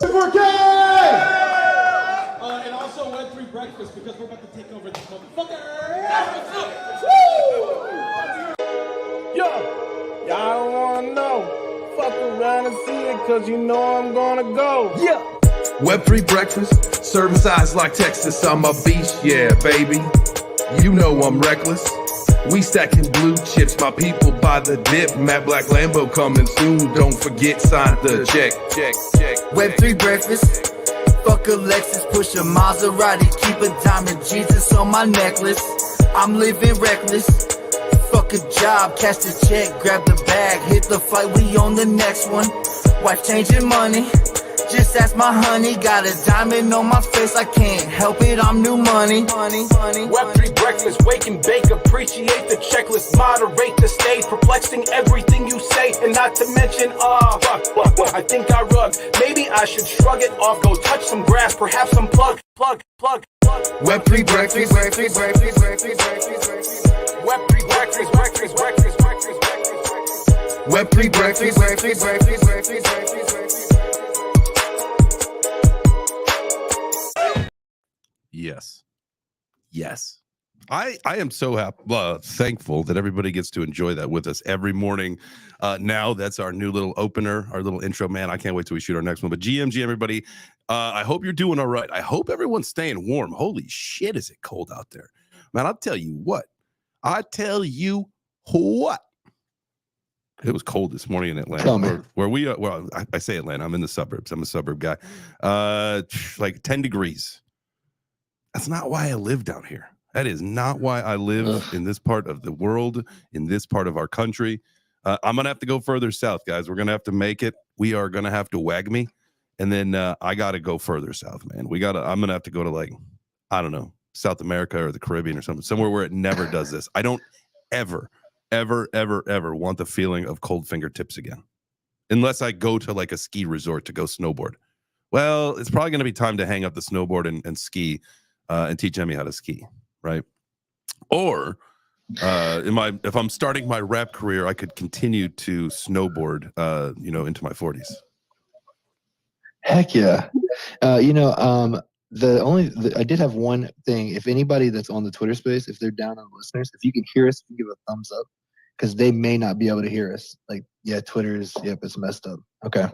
64K! And also Web3 Breakfast, because we're about to take over this motherfucker. Yo, y'all don't wanna know. Fuck around and see it, cause you know I'm gonna go. Yeah. Web3 breakfast, serving size like Texas. I'm a beast, yeah, baby. You know I'm reckless. We stacking blue chips, my people by the dip. Matte Black Lambo coming soon. Don't forget, sign the check. Web3 breakfast. Fuck a Lexus, push a Maserati, keep a diamond Jesus on my necklace. I'm living reckless. Fuck a job, cash the check, grab the bag, hit the flight, we on the next one. Wife changing money, just ask my honey. Got a diamond on my face, I can't help it, I'm new money. Web3 breakfast, wake and bake, appreciate the checklist, moderate the stage, perplexing everything you say, and not to mention, I think I rug. Maybe I should shrug it off, go touch some grass, perhaps some plug. Web3 breakfast, Web3 breakfast. Yes. I am so happy, thankful that everybody gets to enjoy that with us every morning. Now that's our new little opener, our little intro. Man, I can't wait till we shoot our next one. But GMG, everybody, I hope you're doing all right. I hope everyone's staying warm. Holy shit, is it cold out there? Man, I'll tell you what. It was cold this morning in Atlanta. Where we well, I say Atlanta. I'm in the suburbs. I'm a suburb guy. Like 10 degrees. That's not why I live down here. That is not why I live in this part of the world, in this part of our country. I'm going to have to go further south, guys. We're going to have to make it. We are going to have to wag me. And then I got to go further south, man. I'm going to have to go to, like, I don't know, South America or the Caribbean or something, somewhere where it never does this. I don't ever want the feeling of cold fingertips again. Unless I go to, like, a ski resort to go snowboard. Well, it's probably going to be time to hang up the snowboard and ski and teach Emmy how to ski. Right. Or if I'm starting my rap career, I could continue to snowboard, into my 40s. Heck yeah. I did have one thing. If anybody that's on the Twitter space, if they're down on listeners, if you can hear us, give a thumbs up, because they may not be able to hear us. Like, yeah, it's messed up. Okay.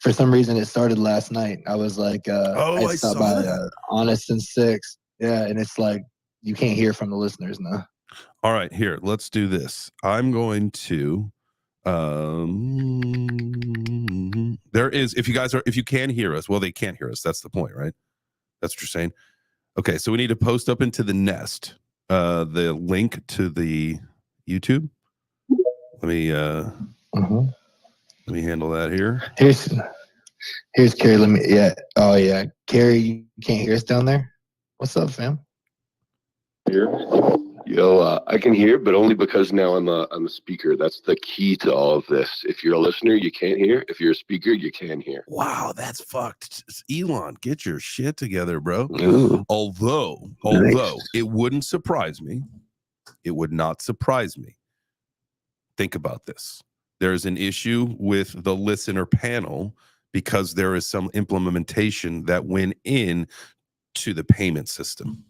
For some reason, it started last night. I was like, I stopped by Honest and Six. Yeah, and it's like, you can't hear from the listeners now. All right, here, let's do this. I'm going to if you can hear us, well, they can't hear us. That's the point, right? That's what you're saying. Okay, so we need to post up into the nest the link to the YouTube. Let me handle that here. Here's Carrie. Carrie, you can't hear us down there? What's up, fam? Yo, I can hear, but only because now I'm a speaker. That's the key to all of this. If you're a listener, you can't hear. If you're a speaker, you can hear. Wow, that's fucked. Elon, get your shit together, bro. Ooh. Although it wouldn't surprise me. It would not surprise me. Think about this. There's an issue with the listener panel because there is some implementation that went in to the payment system.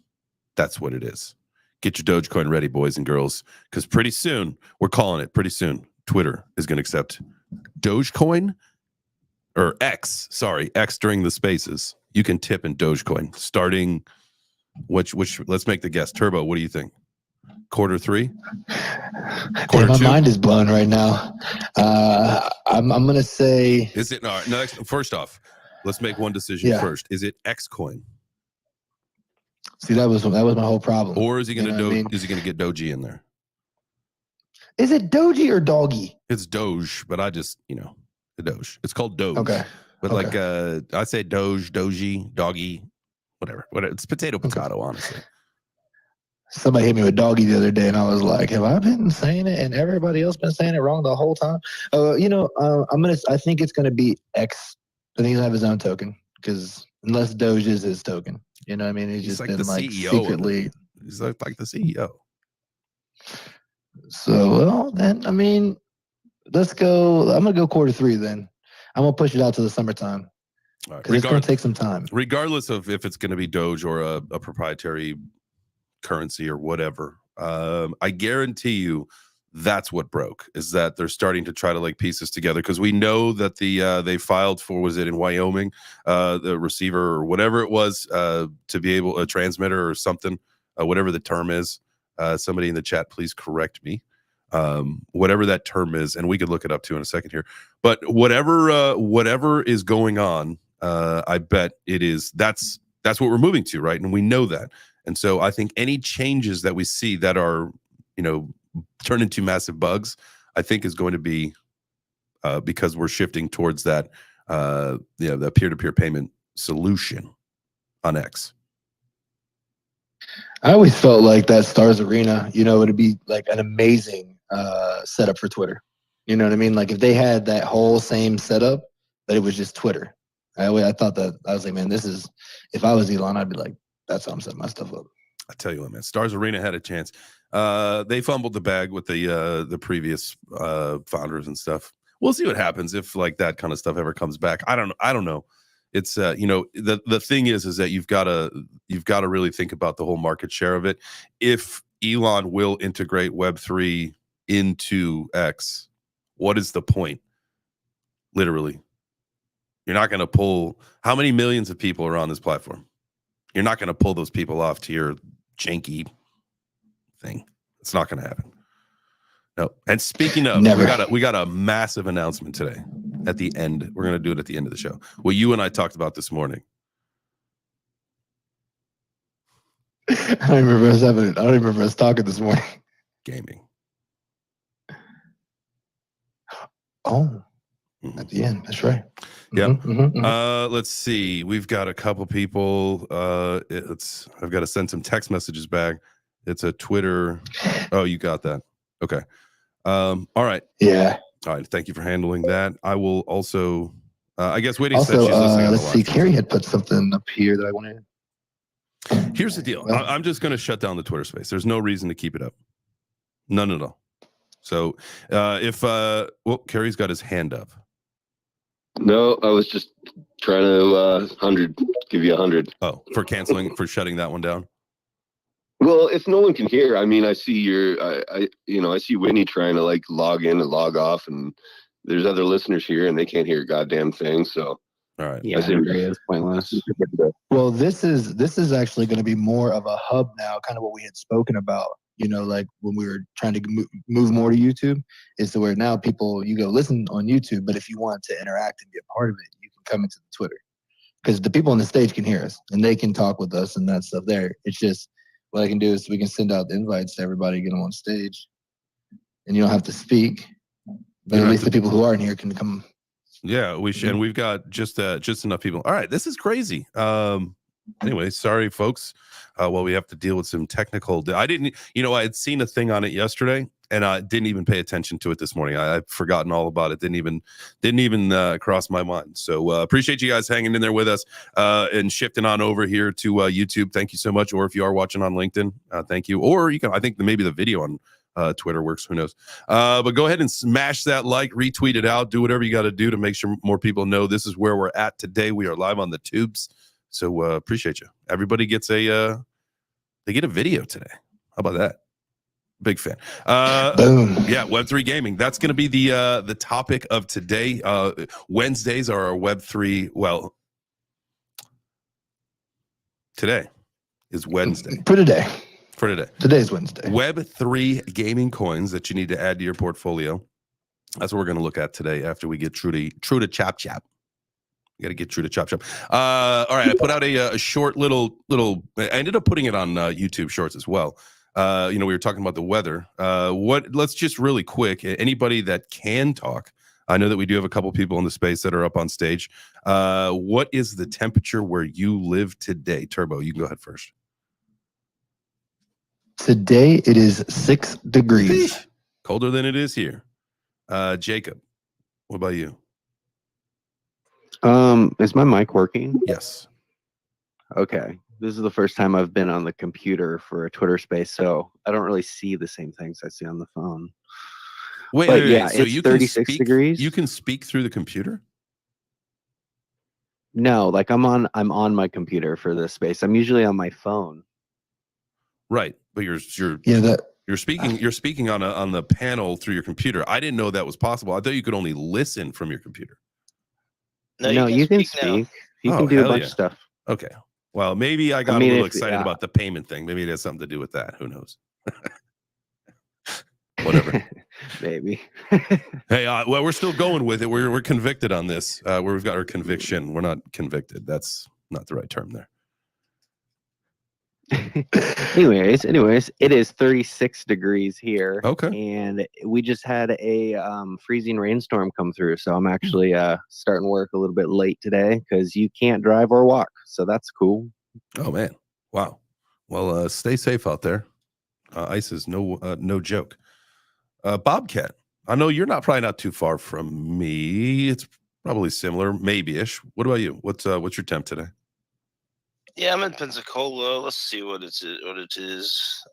That's what it is. Get your Dogecoin ready, boys and girls, because pretty soon, we're calling it pretty soon, Twitter is going to accept Dogecoin or X during the spaces. You can tip in Dogecoin starting which let's make the guess. Turbo, what do you think? Q3? My mind is blown right now. I'm going to say, is it no, first off, let's make one decision first. Is it X coin? See, that was my whole problem. Or is he going to is he going to get Doji in there? Is it Doji or Doggy? It's Doge, but I just, the Doge. It's called Doge. Okay. But like I say Doji, Doggy, whatever. It's potato, honestly. Somebody hit me with Doggy the other day, and I was like, have I been saying it and everybody else been saying it wrong the whole time? I think it's gonna be X. I think he'll have his own token, because unless Doge is his token. You know what I mean? He's just like been like CEO secretly. He's like the CEO. So, well, then, I mean, let's go. I'm going to go Q3 then. I'm going to push it out to the summertime. Because it's going to take some time. Regardless of if it's going to be Doge or a proprietary currency or whatever, I guarantee you that's what broke, is that they're starting to try to like piece this together, because we know that they filed for, was it in Wyoming, the receiver or whatever it was, to be able, a transmitter or something, whatever the term is. Somebody in the chat, please correct me. Whatever that term is, and we could look it up too in a second here. But whatever is going on, I bet it is. That's what we're moving to, right? And we know that. And so I think any changes that we see that are, turn into massive bugs, I think is going to be because we're shifting towards that, the peer-to-peer payment solution on X. I always felt like that Stars Arena, it'd be like an amazing setup for Twitter. You know what I mean? Like if they had that whole same setup, but it was just Twitter. I thought that, I was like, man, this is, if I was Elon, I'd be like, that's how I'm setting my stuff up. I tell you what, man, Stars Arena had a chance. They fumbled the bag with the previous founders and stuff. We'll see what happens if like that kind of stuff ever comes back. I don't know. It's the thing is that you've got to really think about the whole market share of it. If Elon will integrate Web3 into X, what is the point? Literally, you're not going to pull, how many millions of people are on this platform? You're not going to pull those people off to your janky thing. It's not going to happen. No. And speaking of, we got a massive announcement today at the end. We're going to do it at the end of the show. What you and I talked about this morning. I don't remember us talking this morning. Gaming. Oh, at the end. That's right. Yeah. Let's see. We've got a couple people. I've got to send some text messages back. It's a Twitter. Oh, you got that. Okay. All right. Yeah. All right. Thank you for handling that. I will also, I guess, waiting. Also, let's see. Carrie had put something up here that I wanted. Here's the deal. I'm just going to shut down the Twitter space. There's no reason to keep it up. None at all. So Carrie's got his hand up. No, I was just trying to give you 100. Oh, for canceling, for shutting that one down. Well, if no one can hear, I mean, I see I see Whitney trying to like log in and log off, and there's other listeners here and they can't hear a goddamn thing. So, all right, yeah, I agree. It's pointless. Well, this is actually going to be more of a hub now, kind of what we had spoken about. Like when we were trying to move more to YouTube, is to where now people, you go listen on YouTube, but if you want to interact and be a part of it, you can come into the Twitter, because the people on the stage can hear us and they can talk with us and that stuff there. It's just, what I can do is we can send out the invites to everybody, get them on stage, and you don't have to speak, but at least the people who aren't here can come. Yeah, we should, and we've got just enough people. All right, this is crazy. Anyway, sorry, folks. Well, we have to deal with some technical. I had seen a thing on it yesterday, and I didn't even pay attention to it this morning. I've forgotten all about it. Didn't even cross my mind. So appreciate you guys hanging in there with us and shifting on over here to YouTube. Thank you so much. Or if you are watching on LinkedIn, thank you. Or you can. I think maybe the video on Twitter works. Who knows? But go ahead and smash that like, retweet it out, do whatever you got to do to make sure more people know this is where we're at today. We are live on the tubes. So appreciate you. Everybody gets they get a video today. How about that? Big fan. Boom. Yeah, Web3 gaming. That's going to be the topic of today. Wednesdays are our Web3. Well, today is Wednesday. For today. Today's Wednesday. Web3 gaming coins that you need to add to your portfolio. That's what we're going to look at today after we get true to chap. You got to get true to chop. All right, I put out a short little. I ended up putting it on YouTube Shorts as well. We were talking about the weather. Let's just really quick. Anybody that can talk. I know that we do have a couple people in the space that are up on stage. What is the temperature where you live today? Turbo, you can go ahead first. Today it is 6 degrees. Colder than it is here. Jacob, what about you? Is my mic working? Yes. Okay. This is the first time I've been on the computer for a Twitter space, so I don't really see the same things I see on the phone. Wait, yeah, so it's you 36 degrees. You can speak through the computer? No, like I'm on my computer for this space. I'm usually on my phone. Right, but you're speaking on the panel through your computer. I didn't know that was possible. I thought you could only listen from your computer. No, you can speak. You can do a bunch of stuff. Okay. Well, maybe I got a little excited about the payment thing. Maybe it has something to do with that. Who knows? Whatever. Maybe. Hey, well, we're still going with it. We're convicted on this. We've got our conviction. We're not convicted. That's not the right term there. anyways, it is 36 degrees here. Okay. And we just had a freezing rainstorm come through. So I'm actually starting work a little bit late today because you can't drive or walk. So that's cool. Oh, man. Wow. Well, stay safe out there. Ice is no joke. Bobcat, I know you're probably not too far from me. It's probably similar, maybe-ish. What about you? What's your temp today? Yeah, I'm in Pensacola. Let's see what it is.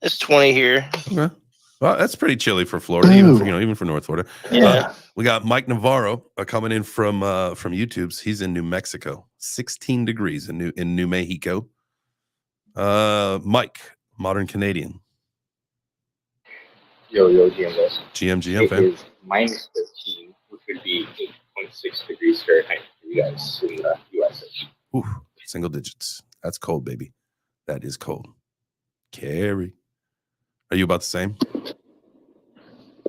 It's 20 here. Okay. Well, that's pretty chilly for Florida, even for North Florida. Yeah. We got Mike Navarro coming in from YouTube's. He's in New Mexico, 16 degrees in New Mexico. Mike, Modern Canadian. Yo, GM guys. GM fan. It is minus 13, which would be 8.6 degrees Fahrenheit for you guys in the US. Ooh, single digits. That's cold, baby. That is cold. Carrie, are you about the same?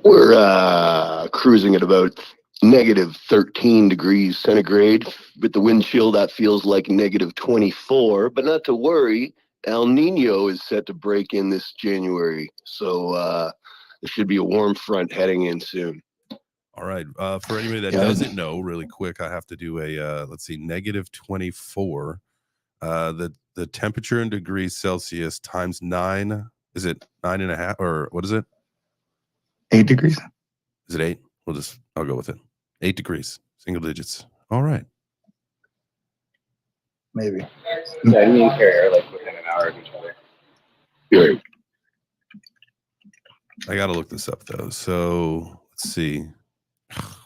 We're cruising at about negative 13 degrees centigrade. With the wind chill, that feels like negative 24. But not to worry, El Nino is set to break in this January. So there should be a warm front heading in soon. All right. For anybody that doesn't know, really quick, I have to do a, let's see, negative 24. The temperature in degrees Celsius times 9. Is it 9.5 or what is it? 8 degrees. Is it 8? I'll go with it. 8 degrees, single digits. All right. Maybe. Yeah, me and Carrie are like within an hour of each other. Good. I got to look this up though. So let's see.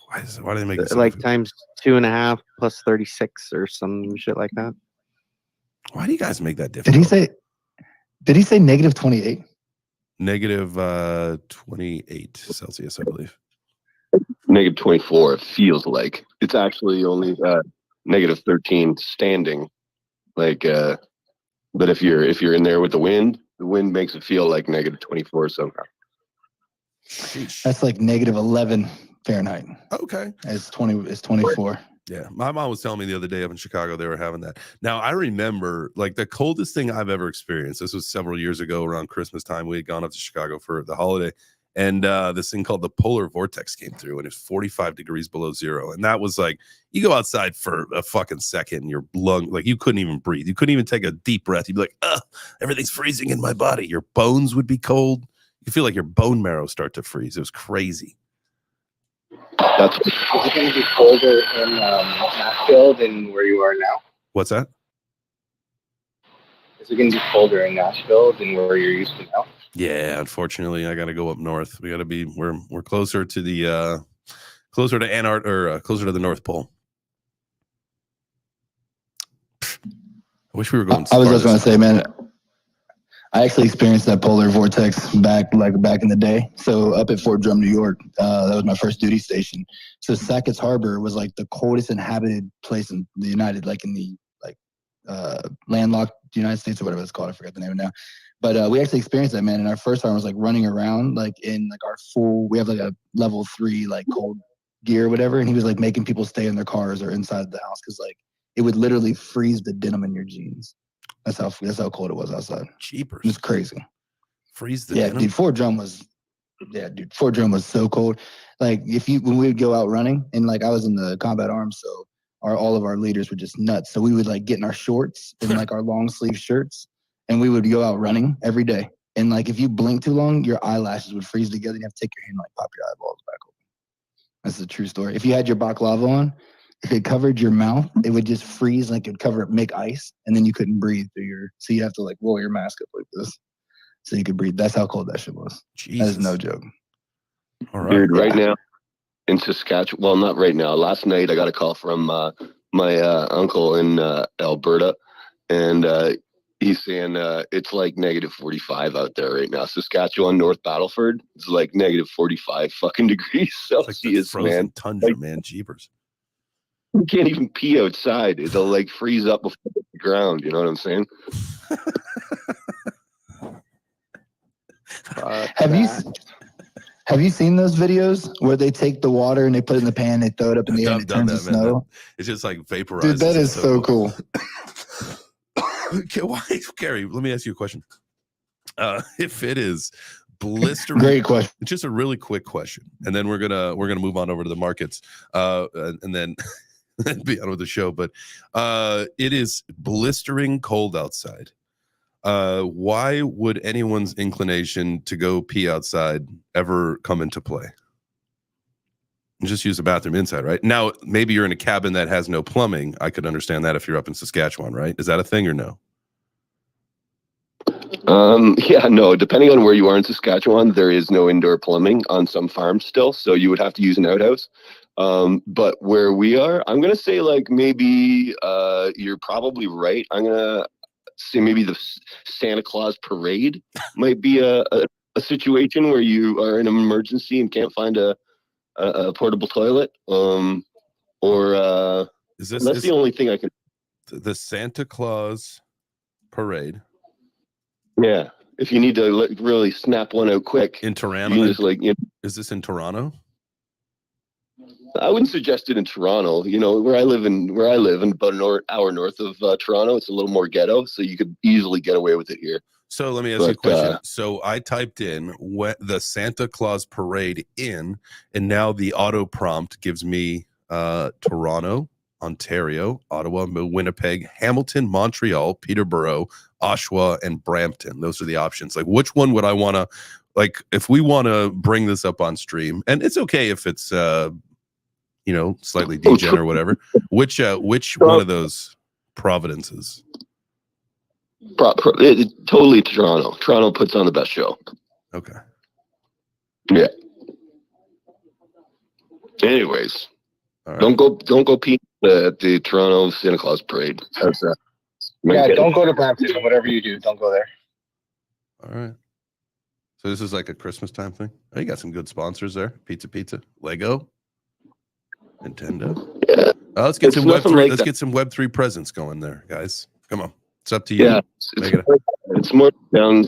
Why do they make this like times 2.5 plus 36 or some shit like that? Why do you guys make that difficult? Did he say negative 28? Negative 28 Celsius, I believe. Negative 24, it feels like. It's actually only negative 13 standing. Like, but if you're in there with the wind makes it feel like negative 24 somehow. Sheesh. That's like negative 11 Fahrenheit. Okay. It's 24. Yeah, my mom was telling me the other day up in Chicago they were having that. Now I remember like the coldest thing I've ever experienced. This was several years ago around Christmas time. We had gone up to Chicago for the holiday, and this thing called the polar vortex came through, and it's 45 degrees below zero. And that was like you go outside for a fucking second, and your lung like you couldn't even breathe. You couldn't even take a deep breath. You'd be like, everything's freezing in my body. Your bones would be cold. You feel like your bone marrow start to freeze. It was crazy. Is it going to be colder in Nashville than where you are now? What's that? Is it going to be colder in Nashville than where you're used to now? Yeah, unfortunately, I got to go up north. We got to be we're closer to the closer to Antarctica or closer to the North Pole. I wish we were going. I was just going to say, man, I actually experienced that polar vortex back in the day. So up at Fort Drum, New York, that was my first duty station. So Sackett's Harbor was like the coldest inhabited place in the landlocked United States or whatever it's called. I forgot the name of it now. But we actually experienced that, man. And our first time was like running around like in like our full. We have like a level 3 like cold gear or whatever, and he was like making people stay in their cars or inside the house because like it would literally freeze the denim in your jeans. That's how cold it was outside. Cheapers. It was crazy. Freeze the denim? Dude, Fort Drum was so cold. Like when we would go out running, and like I was in the combat arms, so all of our leaders were just nuts. So we would like get in our shorts and like our long sleeve shirts, and we would go out running every day. And like if you blink too long, your eyelashes would freeze together. And you have to take your hand and like pop your eyeballs back open. That's a true story. If you had your baklava on, if it covered your mouth, it would just freeze, like it would make ice, and then you couldn't breathe so you have to like roll your mask up like this so you could breathe. That's how cold that shit was. Jesus. That is no joke. All right. Dude, right now, in Saskatchewan. Well, not right now. Last night I got a call from my uncle in Alberta, and he's saying it's like negative 45 out there right now. Saskatchewan, North Battleford, it's like negative 45 fucking degrees Celsius, like the frozen man. tundra, Like, man. Jeepers. you can't even pee outside. It'll like freeze up before the ground. You know what I'm saying? Have you seen those videos where they take the water and they put it in the pan, they throw it up in the air, and it turns to snow? It's just like vaporized. Dude, that is so cool. Okay, why, Gary? Let me ask you a question. If it is blistering, great question. Just a really quick question, and then we're gonna move on over to the markets, and then be out of the show. But it is blistering cold outside. Why would anyone's inclination to go pee outside ever come into play? Just use the bathroom inside, right? Now, maybe you're in a cabin that has no plumbing. I could understand that if you're up in Saskatchewan, right? Is that a thing or no? Yeah, no, depending on where you are in Saskatchewan, there is no indoor plumbing on some farms still. So you would have to use an outhouse. But where we are, I'm going to say like maybe you're probably right. I'm going to say maybe the Santa Claus parade might be a situation where you are in an emergency and can't find a portable toilet. That's the only thing I can. The Santa Claus parade. Yeah, if you need to really snap one out quick in Toronto, is this in Toronto? I wouldn't suggest it in Toronto. You know, where I live, and about an hour north of Toronto, it's a little more ghetto, so you could easily get away with it here. So let me ask you a question. So I typed in the Santa Claus parade and now the auto prompt gives me Toronto, Ontario, Ottawa, Winnipeg, Hamilton, Montreal, Peterborough, Oshawa, and Brampton. Those are the options. Like, which one would I want to, like, if we want to bring this up on stream, and it's okay if it's, slightly degen or whatever, which one of those providences? Totally Toronto. Toronto puts on the best show. Okay. Yeah. Anyways, right. Don't go pee at the Toronto Santa Claus parade. That's yeah, don't go to Brampton. Whatever you do, don't go there. All right. So this is like a Christmas time thing. Oh, you got some good sponsors there. Pizza, Lego, Nintendo. Yeah. Let's get some Web3. Like let's get some Web3 presents going there, guys. Come on. It's up to you. Yeah, it's more down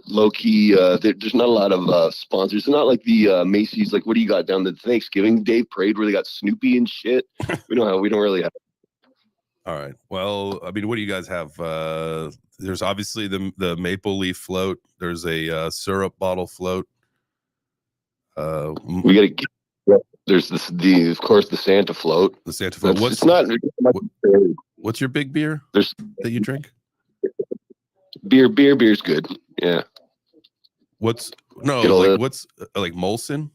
low key. There's not a lot of sponsors. It's not like the Macy's. Like, what do you got down the Thanksgiving Day parade where they got Snoopy and shit? We don't really have. All right. Well, I mean, what do you guys have? There's obviously the maple leaf float. There's a syrup bottle float. We got to get. There's of course the Santa float. The Santa float. It's not. What's your big beer that you drink? Beer's good. Yeah. What's like Molson?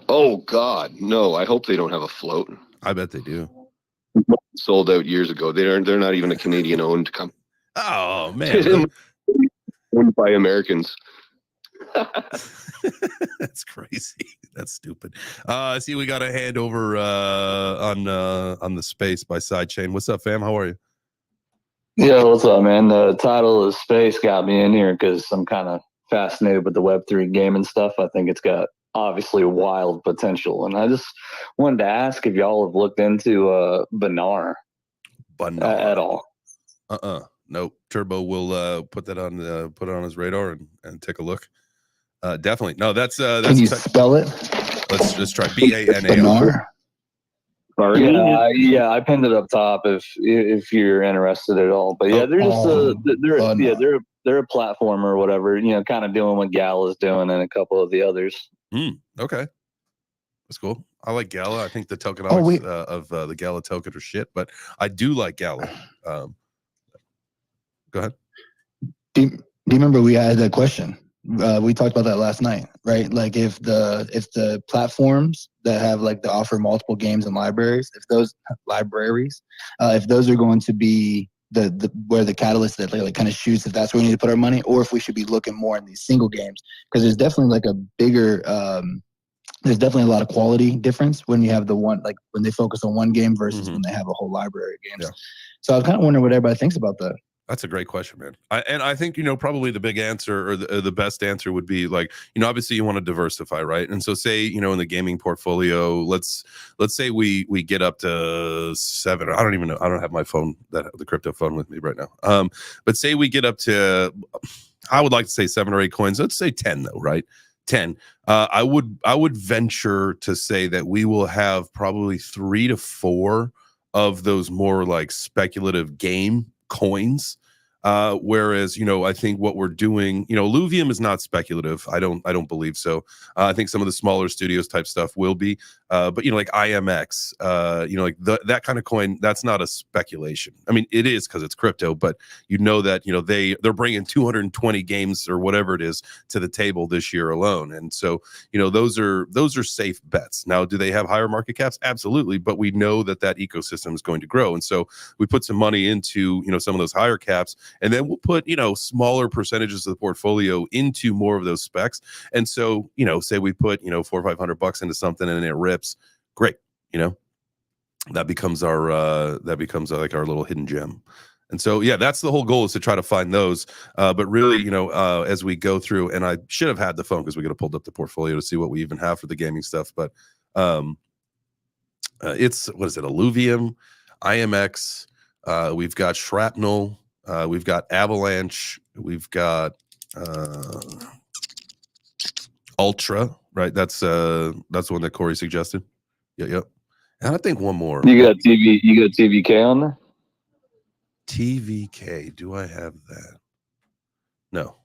Oh God, no! I hope they don't have a float. I bet they do. Sold out years ago. They're not even a Canadian owned company. Oh man, owned by Americans. That's crazy. That's stupid. See, we got a hand over on the space by Sidechain. What's up, fam? How are you? Yeah, what's up, man? The title of Space got me in here because I'm kind of fascinated with the Web3 gaming stuff. I think it's got obviously wild potential, and I just wanted to ask if y'all have looked into Banar at all. Nope. Turbo will put it on his radar and take a look. Definitely. No, that's Can you spell it? Let's just try Banar. Yeah, I pinned it up top if you're interested at all. But yeah, they're just they're a platform or whatever, kind of doing what Gala's doing and a couple of the others. Okay. That's cool. I like Gala. I think the tokenomics of the Gala token are shit, but I do like Gala. Go ahead. Do you remember we had that question? We talked about that last night, right? Like if the platforms that have like the offer multiple games and libraries, if those are going to be the where the catalyst that like kind of shoots, if that's where we need to put our money, or if we should be looking more in these single games, because there's definitely like a bigger there's definitely a lot of quality difference when you have the one, like when they focus on one game versus when they have a whole library of games. Yeah. So I was kind of wondering what everybody thinks about that. That's a great question, man. I think, probably the big answer or the best answer would be like, obviously you want to diversify, right? And so say, in the gaming portfolio, let's say we get up to 7. I don't even know. I don't have my phone, the crypto phone with me right now. But say we get up to, I would like to say 7 or 8 coins. Let's say 10 though, right? 10. I would venture to say that we will have probably 3 to 4 of those more like speculative game coins. Whereas, I think what we're doing, Luvium is not speculative. I don't believe so. I think some of the smaller studios type stuff will be, but like IMX, like that kind of coin, that's not a speculation. I mean, it is because it's crypto, but that, they're bringing 220 games or whatever it is to the table this year alone. And so, those are safe bets. Now, do they have higher market caps? Absolutely. But we know that ecosystem is going to grow. And so we put some money into, some of those higher caps. And then we'll put, smaller percentages of the portfolio into more of those specs. And so, say we put, $400 or $500 into something and it rips, great. That becomes like our little hidden gem. And so, yeah, that's the whole goal, is to try to find those. But really, as we go through, and I should have had the phone because we could have pulled up the portfolio to see what we even have for the gaming stuff. But it's, what is it? Illuvium, IMX. We've got Shrapnel. We've got Avalanche. We've got Ultra, right? That's the one that Corey suggested. Yep. And I think one more. You got TVK on there? TVK. Do I have that? No,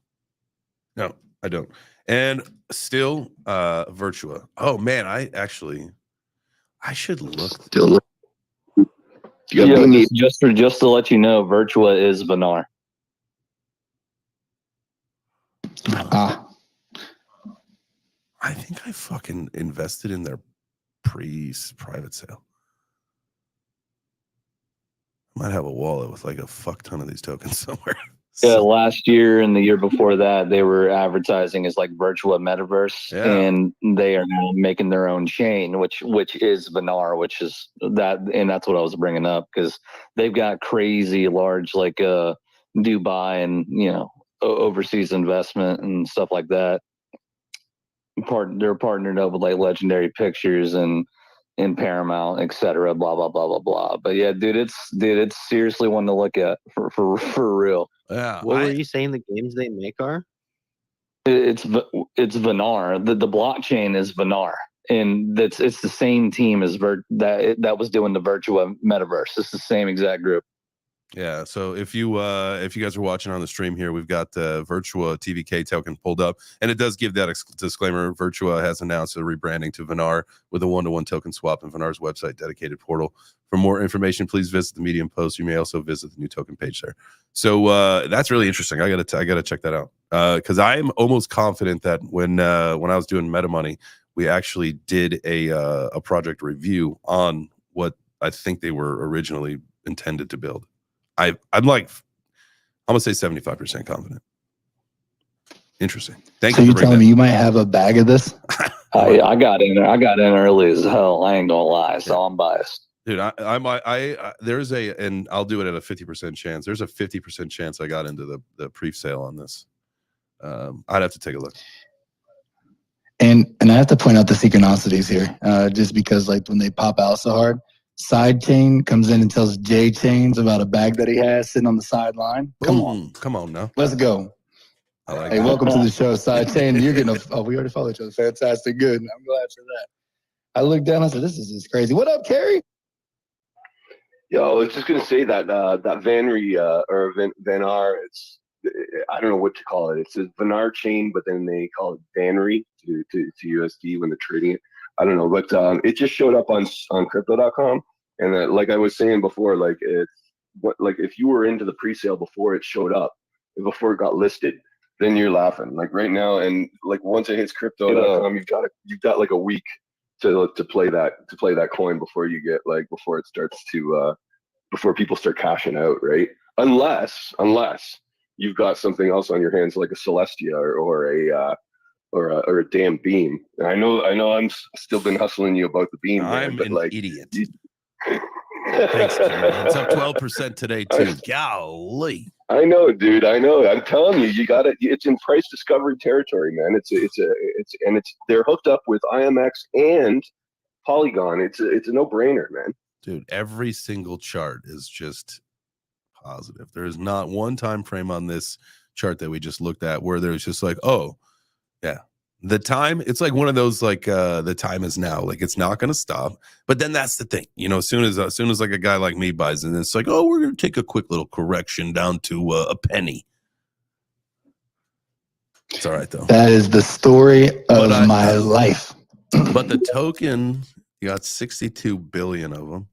I don't. And still, Virtua. Oh man, I should look. Still. Just to let you know, Virtua is Vinar. I think I fucking invested in their private sale. I might have a wallet with like a fuck ton of these tokens somewhere. Yeah, last year and the year before that, they were advertising as like Virtua Metaverse, and they are now making their own chain, which is Vinar, which is that, and that's what I was bringing up, because they've got crazy large like Dubai and overseas investment and stuff like that. They're partnered up with like Legendary Pictures and Paramount, etc. Blah blah blah blah blah. But yeah, dude, it's seriously one to look at for real. Yeah. What were you saying the games they make are? It's Vinar. The blockchain is Vinar, and it's the same team as that was doing the Virtua Metaverse. It's the same exact group. Yeah. So if you guys are watching on the stream here, we've got the Virtua TVK token pulled up, and it does give that disclaimer. Virtua has announced a rebranding to Vinar with a 1-to-1 token swap in Vinar's website dedicated portal. For more information, please visit the Medium post. You may also visit the new token page there. So that's really interesting. I gotta check that out, because I'm almost confident that when I was doing Meta Money, we actually did a project review on what I think they were originally intended to build. I'm gonna say 75% confident. Interesting. Thank you. So you're telling me you might have a bag of this? I got in early as hell. I ain't gonna lie, so I'm biased. Dude, there's and I'll do it at a 50% chance. There's a 50% chance I got into the pre-sale on this. I'd have to take a look. And I have to point out the synchronicities here, just because like when they pop out so hard, Side Chain comes in and tells J Chains about a bag that he has sitting on the sideline. Come on now. Let's go. Hey, welcome to the show, Side Chain. You're getting we already followed each other. Fantastic. Good. I'm glad for that. I looked down, I said, this is just crazy. What up, Kerry? Yo, I was just gonna say that Vanry or Vanar, it's, I don't know what to call it. It's a Vanar chain, but then they call it Vanry to USD when they're trading it. I don't know, but it just showed up on crypto.com, and like I was saying before, like if you were into the pre-sale before it showed up, before it got listed, then you're laughing. Like right now, and like once it hits crypto.com, you've got like a week to play that coin before you get before it starts to before people start cashing out, right? Unless you've got something else on your hands like a Celestia or or a damn beam. And I know I'm still been hustling you about the beam, man, I'm but an like idiot. Thanks, Karen. It's up 12% today too. Golly. I know, dude. I know. I'm telling you, you got it. It's in price discovery territory, man. It's they're hooked up with IMX and Polygon. It's a no-brainer, man. Dude, every single chart is just positive. There is not one time frame on this chart that we just looked at where there's just like, oh, yeah. The time, it's like one of those like the time is now, like it's not going to stop. But then that's the thing, you know, as soon as like a guy like me buys it, it's like, oh, we're going to take a quick little correction down to a penny. It's all right though. That is the story of my life. But the token, you got 62 billion of them.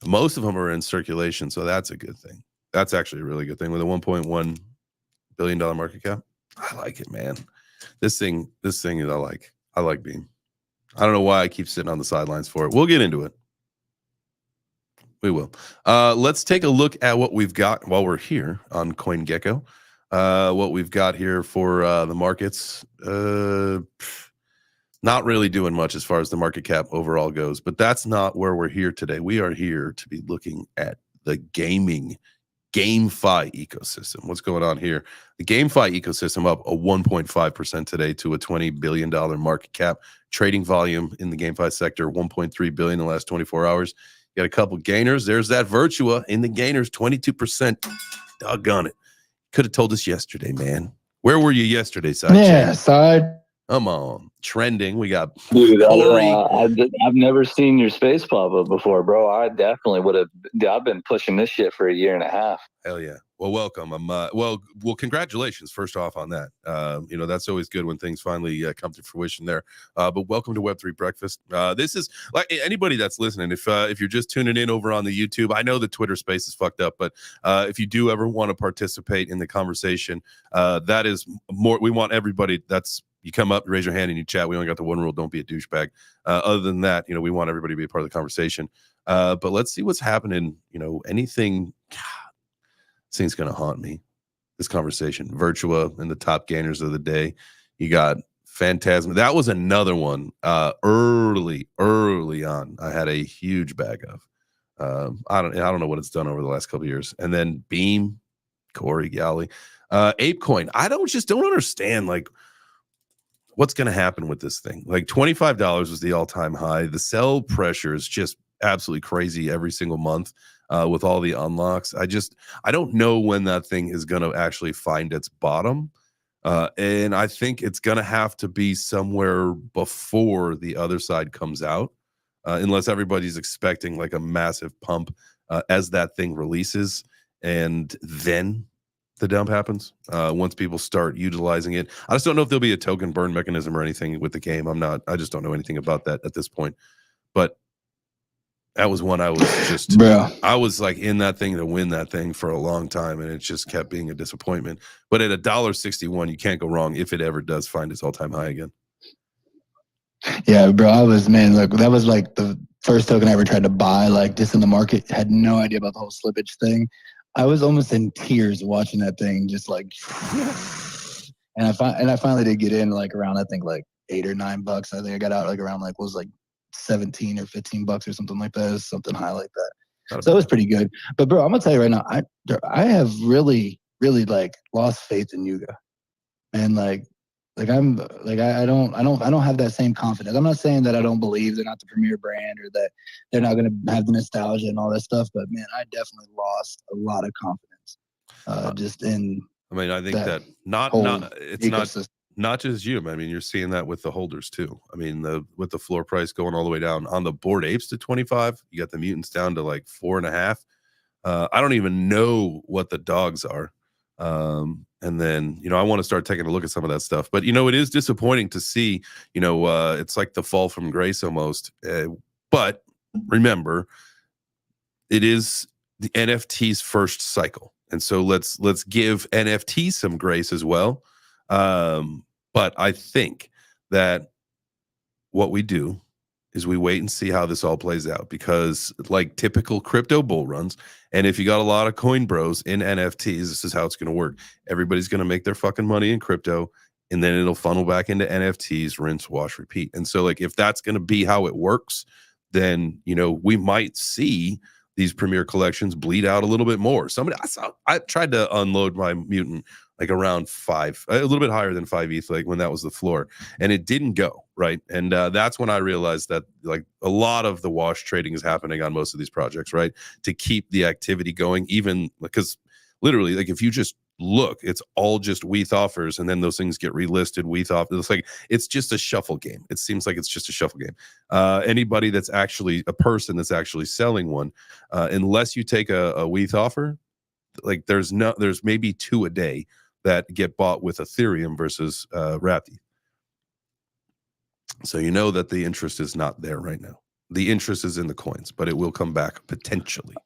Most of them are in circulation, so that's a good thing. That's actually a really good thing with a $1.1 billion market cap. I like it, man. This thing is I like Beam. I don't know why I keep sitting on the sidelines for it. We'll get into it. We will. Let's take a look at what we've got while we're here on CoinGecko. What we've got here for the markets. Not really doing much as far as the market cap overall goes, but that's not where we're here today. We are here to be looking at the GameFi ecosystem. What's going on here? The GameFi ecosystem up a 1.5% today to a $20 billion market cap. Trading volume in the GameFi sector, 1.3 billion in the last 24 hours. You got a couple gainers. There's that Virtua in the gainers, 22%. Doggone it. Could have told us yesterday, man. Where were you yesterday, Side? Yeah, Side. Come on. Trending. We got Dude, I've never seen your space pop up before, bro. I definitely would have. I've been pushing this shit for a year and a half. Hell yeah. Well, welcome. Well, congratulations first off on that. You know, that's always good when things finally come to fruition there. But welcome to Web3 Breakfast. This is like anybody that's listening. If you're just tuning in over on the YouTube, I know the Twitter space is fucked up, but if you do ever want to participate in the conversation, that is more. We want everybody. You come up, raise your hand, and you chat. We only got the one rule: don't be a douchebag. Other than that, you know, we want everybody to be a part of the conversation. But let's see what's happening. You know, anything. God, this thing's gonna haunt me. This conversation, Virtua and the top gainers of the day. You got Phantasm. That was another one. Early on, I had a huge bag of. I don't know what it's done over the last couple of years. And then Beam, Corey Galley, ApeCoin. I don't understand like what's going to happen with this thing. Like $25 was the all-time high. The sell pressure is just absolutely crazy every single month with all the unlocks. I don't know when that thing is going to actually find its bottom. And I think it's going to have to be somewhere before the other side comes out, unless everybody's expecting like a massive pump as that thing releases. And then the dump happens once people start utilizing it. I just don't know if there'll be a token burn mechanism or anything with the game. I just don't know anything about that at this point. But that was one I was just, I was like in that thing to win that thing for a long time, and it just kept being a disappointment. But at $1.61, you can't go wrong if it ever does find its all-time high again. Yeah, bro, that was like the first token I ever tried to buy, like just in the market. Had no idea about the whole slippage thing. I was almost in tears watching that thing, just like, and I finally did get in like around, I think like $8 or $9. I think I got out like around like, was like 17 or 15 bucks or something like that. Something high like that. So it was pretty good. But bro, I'm gonna tell you right now, I have really like lost faith in Yuga, and like I'm like I don't have that same confidence. I'm not saying that I don't believe they're not the premier brand or that they're not gonna have the nostalgia and all that stuff, but man, I definitely lost a lot of confidence just in. I mean, I think that it's not just you. I mean, you're seeing that with the holders too. I mean, with the floor price going all the way down on the Bored Apes to 25, you got the mutants down to like 4.5. I don't even know what the dogs are. And then, you know, I want to start taking a look at some of that stuff. But, you know, it is disappointing to see, you know, it's like the fall from grace almost. But remember, it is the NFT's first cycle. And so let's give NFT some grace as well. But I think that what we do is we wait and see how this all plays out, because like typical crypto bull runs, and if you got a lot of coin bros in NFTs, this is how it's going to work. Everybody's going to make their fucking money in crypto, and then it'll funnel back into NFTs, rinse, wash, repeat. And so like if that's going to be how it works, then we might see these premier collections bleed out a little bit more. I tried to unload my mutant like around 5, a little bit higher than 5 ETH, like when that was the floor, and it didn't go right. And that's when I realized that like a lot of the wash trading is happening on most of these projects, right? To keep the activity going, even because literally, like if you just look, it's all just WETH offers, and then those things get relisted. WETH off. It's just a shuffle game. It seems like it's just a shuffle game. Anybody that's actually a person that's actually selling one, unless you take a WETH offer, like there's maybe 2 a day that get bought with Ethereum versus wrapped ETH. So that the interest is not there right now. The interest is in the coins, but it will come back potentially.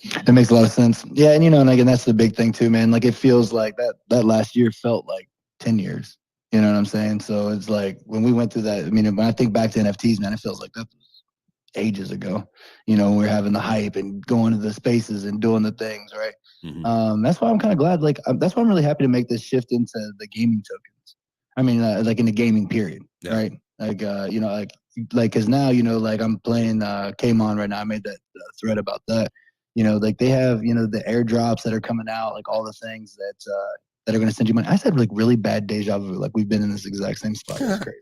It makes a lot of sense. Yeah, and and again, that's the big thing too, man. Like it feels like that last year felt like 10 years. You know what I'm saying? So it's like when we went through that, I mean, when I think back to NFTs, man, it feels like that was ages ago. We're having the hype and going to the spaces and doing the things, right? Mm-hmm. That's why I'm kind of glad, that's why I'm really happy to make this shift into the gaming tokens. I mean, like in the gaming period, right? Like, because now, like I'm playing Kmon right now. I made that thread about that. Like they have, the airdrops that are coming out, like all the things that are going to send you money. I said like really bad deja vu. Like we've been in this exact same spot. That's crazy.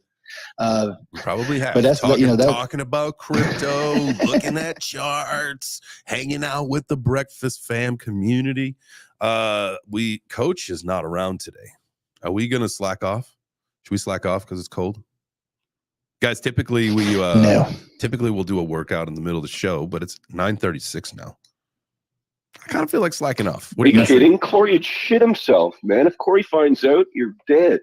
Probably have. But that's talking about crypto, looking at charts, hanging out with the Breakfast Fam community. Coach is not around today. Are we going to slack off? Should we slack off because it's cold? Guys, typically we'll do a workout in the middle of the show, but it's 9:36 now. I kind of feel like slacking off. What are you kidding? Corey would shit himself, man. If Corey finds out, you're dead.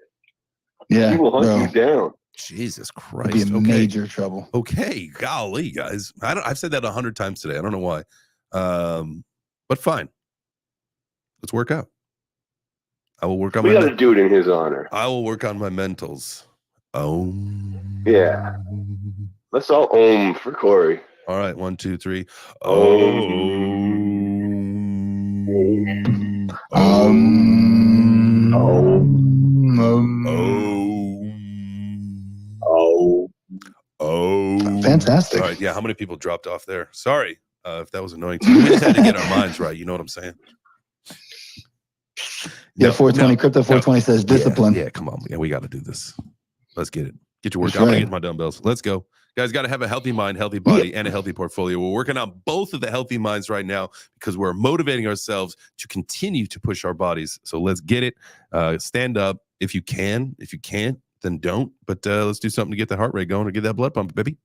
Yeah, he will hunt you down. Jesus Christ. It'd be major trouble. Okay, golly, guys. I've said that 100 times today. I don't know why. But fine. Let's work out. I will work on we got to do it in his honor. I will work on my mentals. Yeah. Let's all for Corey. All right, 1, 2, 3. Fantastic. All right, yeah. How many people dropped off there? Sorry if that was annoying to you. We just had to get our minds right. You know what I'm saying? Yeah, 420 Crypto 420 says discipline. Yeah, come on. Yeah, we got to do this. Let's get it. Get your work. I'm gonna get my dumbbells. Let's go. Guys, got to have a healthy mind, healthy body, and a healthy portfolio. We're working on both of the healthy minds right now because we're motivating ourselves to continue to push our bodies. So let's get it. Stand up if you can. If you can't, then don't. But let's do something to get the heart rate going or get that blood pump, baby.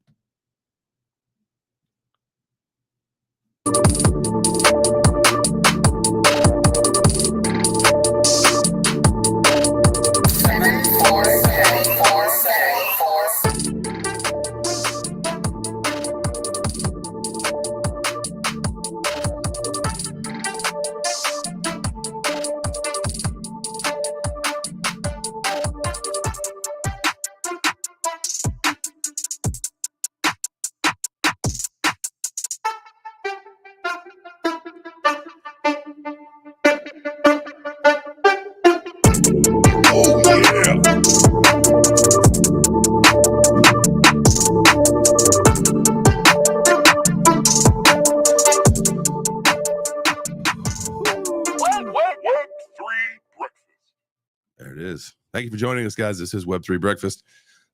There it is. Thank you for joining us, guys. This is Web3 Breakfast.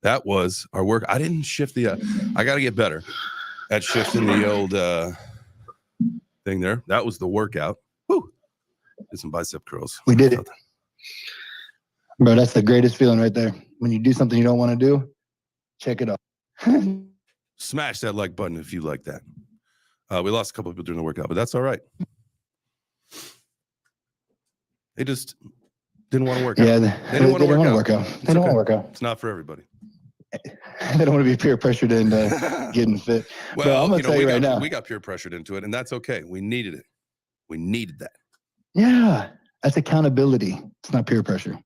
That was our work. I didn't shift the I got to get better at shifting the old thing there. That was the workout. Woo! Did some bicep curls. We did it. Bro, that's the greatest feeling right there. When you do something you don't want to do, check it out. Smash that like button if you like that. We lost a couple of people during the workout, but that's all right. They just didn't want to work out. Yeah, they didn't want to work out. They don't want to work out. It's not for everybody. They don't want to be peer pressured into getting fit. Well, but I'm gonna tell you right now, we got peer pressured into it, and that's okay. We needed it. We needed that. Yeah, that's accountability. It's not peer pressure,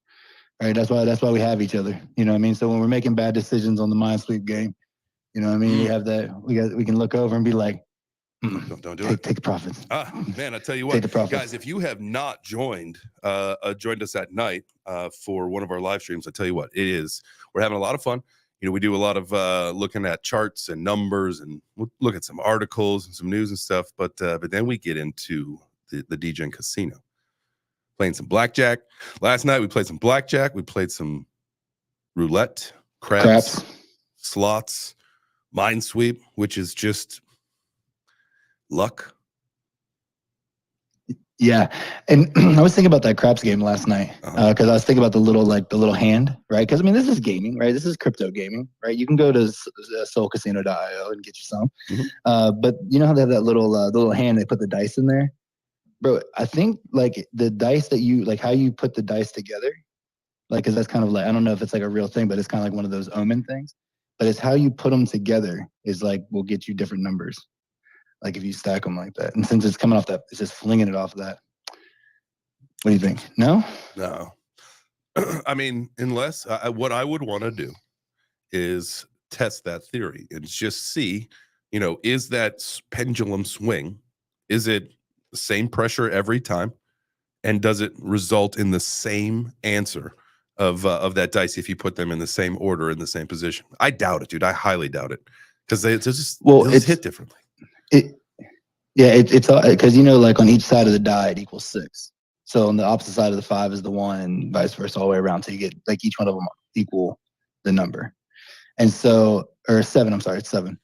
right? That's why we have each other. You know what I mean? So when we're making bad decisions on the mind sweep game, you know what I mean? We have that. We can look over and be like, Don't do it. Take the profits. Man, I tell you Take what, the profits. guys, if you have not joined us at night for one of our live streams, I tell you what, we're having a lot of fun. You know, we do a lot of looking at charts and numbers, and we'll look at some articles and some news and stuff. But then we get into the DJ casino, playing some blackjack. Last night we played some blackjack. We played some roulette, craps, slots, minesweep, which is just luck. Yeah, and I was thinking about that craps game last night because I was thinking about the little hand, right? Because I mean, this is gaming, right? This is crypto gaming, right? You can go to soulcasino.io and get you some, but you know how they have that little hand? They put the dice in there, bro. I think like the dice that you like, how you put the dice together, like, because that's kind of like, I don't know if it's like a real thing, but it's kind of like one of those omen things. But it's how you put them together is like will get you different numbers. Like if you stack them like that. And since it's coming off that, it's just flinging it off of that. What do you think? No? No. I mean, unless what I would want to do is test that theory and just see, you know, is that pendulum swing, is it the same pressure every time? And does it result in the same answer of that dice if you put them in the same order, in the same position? I doubt it, dude. I highly doubt it. Because they just hit differently. It's because, you know, like on each side of the die, it equals 6. So on the opposite side of the 5 is the 1 and vice versa all the way around. So you get like each one of them equal the number. And so, or 7, I'm sorry, it's 7.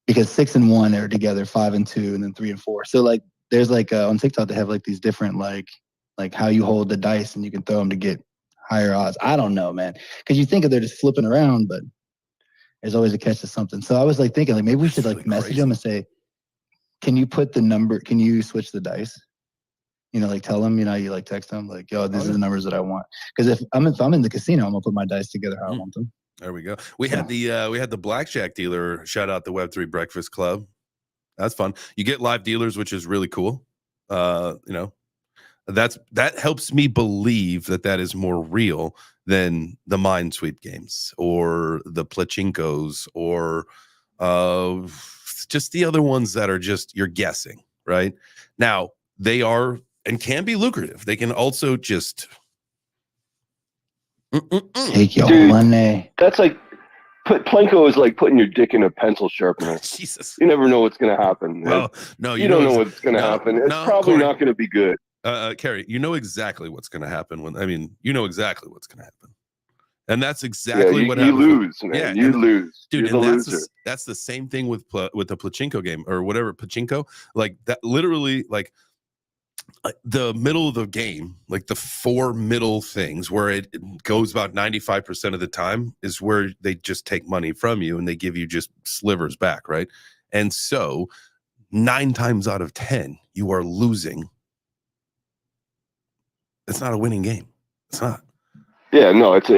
Because 6 and 1 are together, 5 and 2, and then 3 and 4. So like there's like on TikTok, they have like these different like how you hold the dice and you can throw them to get higher odds. I don't know, man. Because you think they're just flipping around, but there's always a catch to something. So I was like thinking like maybe we should like message them and say, can you put the number, can you switch the dice? You know, like tell them, you know, you like text them like, yo, these are the numbers that I want. Because if I'm in the casino, I'm gonna put my dice together how I want them. There we go. We had the blackjack dealer shout out the Web3 Breakfast Club. That's fun. You get live dealers, which is really cool. You know, that helps me believe that is more real than the minesweep games or the plachinkos or just the other ones that are just you're guessing, right? Now they are and can be lucrative. They can also just take your money. That's like Plinko is like putting your dick in a pencil sharpener. Jesus, you never know what's going to happen. Well, no, you don't know what's going to happen. It's probably not going to be good. Carrie, you know exactly what's going to happen you know exactly what's going to happen. And that's exactly what happens. You lose, man. Yeah, you lose. Dude, You're and the that's the same thing with the pachinko game or whatever, pachinko. Like that literally like the middle of the game, like the 4 middle things where it goes about 95% of the time is where they just take money from you and they give you just slivers back, right? And so 9 times out of 10, you are losing. It's not a winning game. It's not. Yeah, no, it's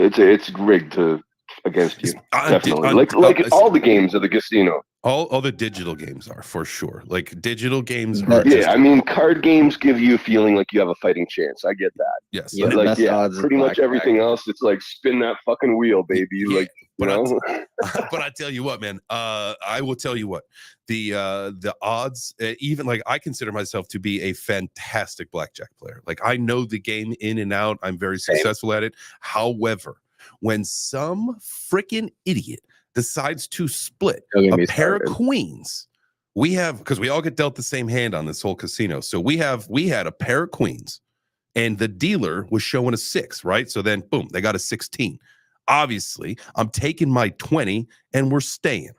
rigged against you. Definitely. Like all the games of the casino. All the digital games are for sure. Like digital games are. Yeah, I mean, card games give you a feeling like you have a fighting chance. I get that. Yes. But like, pretty much everything else, it's like spin that fucking wheel, baby. Yeah, like, you know. But I tell you what, man. I will tell you what. The odds, even like I consider myself to be a fantastic blackjack player. Like I know the game in and out. I'm very successful at it. However, when some freaking idiot decides to split a pair of queens, because we all get dealt the same hand on this whole casino. So we had a pair of queens and the dealer was showing a 6, right? So then boom, they got a 16. Obviously, I'm taking my 20 and we're staying.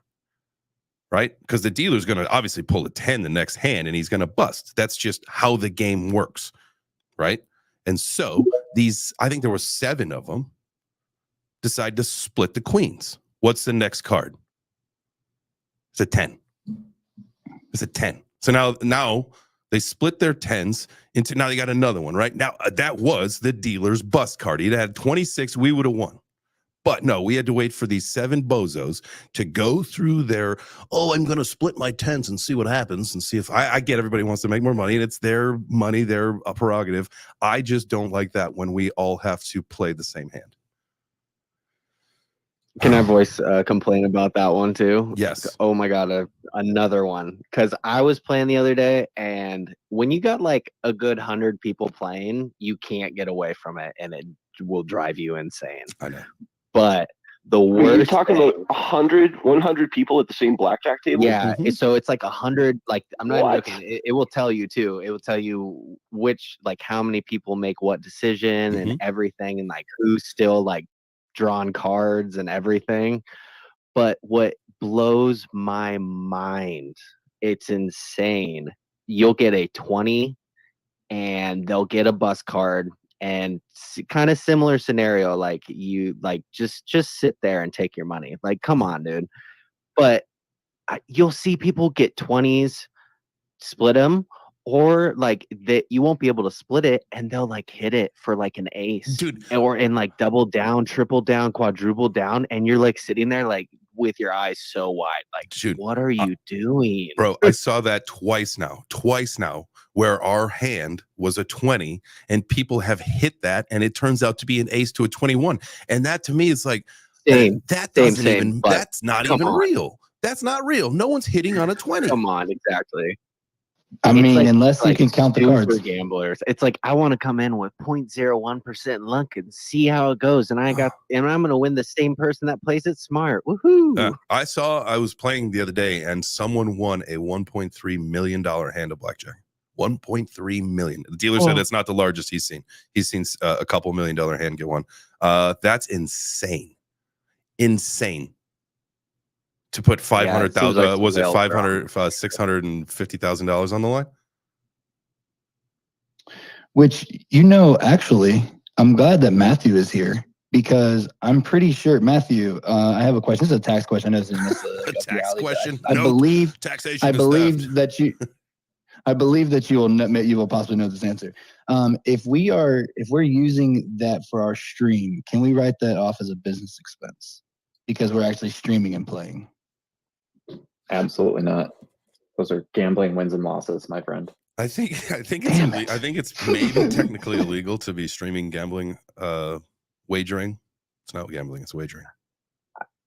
Right? Because the dealer's going to obviously pull a 10 the next hand and he's going to bust. That's just how the game works. Right? And so I think there were 7 of them, decide to split the queens. What's the next card? It's a 10. It's a 10. So now they split their 10s into, now they got another one, right? Now that was the dealer's bust card. He'd had 26, we would have won. But no, we had to wait for these 7 bozos to go through their, I'm going to split my 10s and see what happens and see if I get everybody wants to make more money and it's their money, their prerogative. I just don't like that when we all have to play the same hand. Can I voice a complaint about that one too? Yes. Oh my god, another one. Because I was playing the other day, and when you got like a good 100 people playing, you can't get away from it, and it will drive you insane. I know. But the worst. You're talking about 100 people at the same blackjack table? Yeah, so it's like 100. Like I'm not even joking. It will tell you too. It will tell you which, like, how many people make what decision and everything, and like who's still like drawn cards and everything. But what blows my mind, it's insane. You'll get a 20 and they'll get a bus card, and kind of similar scenario, like you like just sit there and take your money. Like, come on, dude. But you'll see people get 20s, split them, or like that you won't be able to split it, and they'll like hit it for like an ace, dude, or in like double down, triple down, quadruple down, and you're like sitting there like with your eyes so wide, like, dude, what are you doing, bro? I saw that twice now, where our hand was a 20, and people have hit that, and it turns out to be an ace to a 21, and that to me is like that's not even real. That's not real. No one's hitting on a 20. Come on, exactly. I mean, like, unless you can count the cards. Gamblers. It's like, I want to come in with 0.01% luck and see how it goes. And I'm going to win the same person that plays it smart. Woohoo. I was playing the other day, and someone won a $1.3 million hand of blackjack. 1.3 million. The dealer said that's not the largest he's seen. He's seen a couple $1 million hand get one. That's insane. Insane. To put 500,000, was it 500, $650,000 on the line? Which, actually, I'm glad that Matthew is here, because I'm pretty sure, Matthew, I have a question. This is a tax question. I know this is a tax question. I believe taxation. I believe that you. I believe that you will possibly know this answer. If we're using that for our stream, can we write that off as a business expense because we're actually streaming and playing? Absolutely not. Those are gambling wins and losses, my friend. I think it's maybe technically illegal to be streaming gambling, wagering. It's not gambling, it's wagering.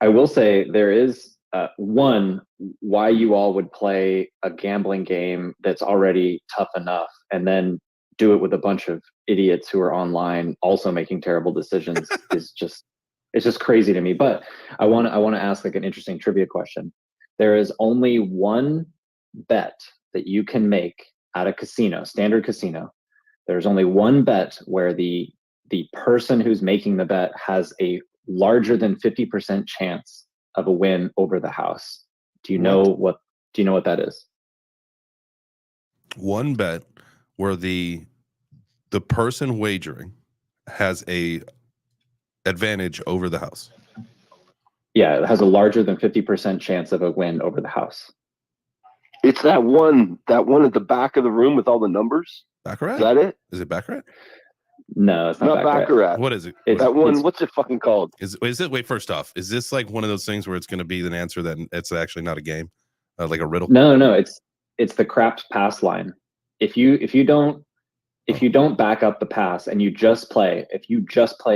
I will say there is one, why you all would play a gambling game that's already tough enough and then do it with a bunch of idiots who are online also making terrible decisions is just, it's just crazy to me. But I want to ask like an interesting trivia question. There is only one bet that you can make at a casino, standard casino. There's only one bet where the person who's making the bet has a larger than 50% chance of a win over the house. Do you know what that is? One bet where the person wagering has a advantage over the house. Yeah, it has a larger than 50% chance of a win over the house. It's that one at the back of the room with all the numbers. Baccarat? Is that it? Is it Baccarat? No, it's not Baccarat. What is it? That one. What's it fucking called? Is it? Wait, first off, is this like one of those things where it's going to be an answer that it's actually not a game, like a riddle? No, it's the craps pass line. If you don't back up the pass and you just play,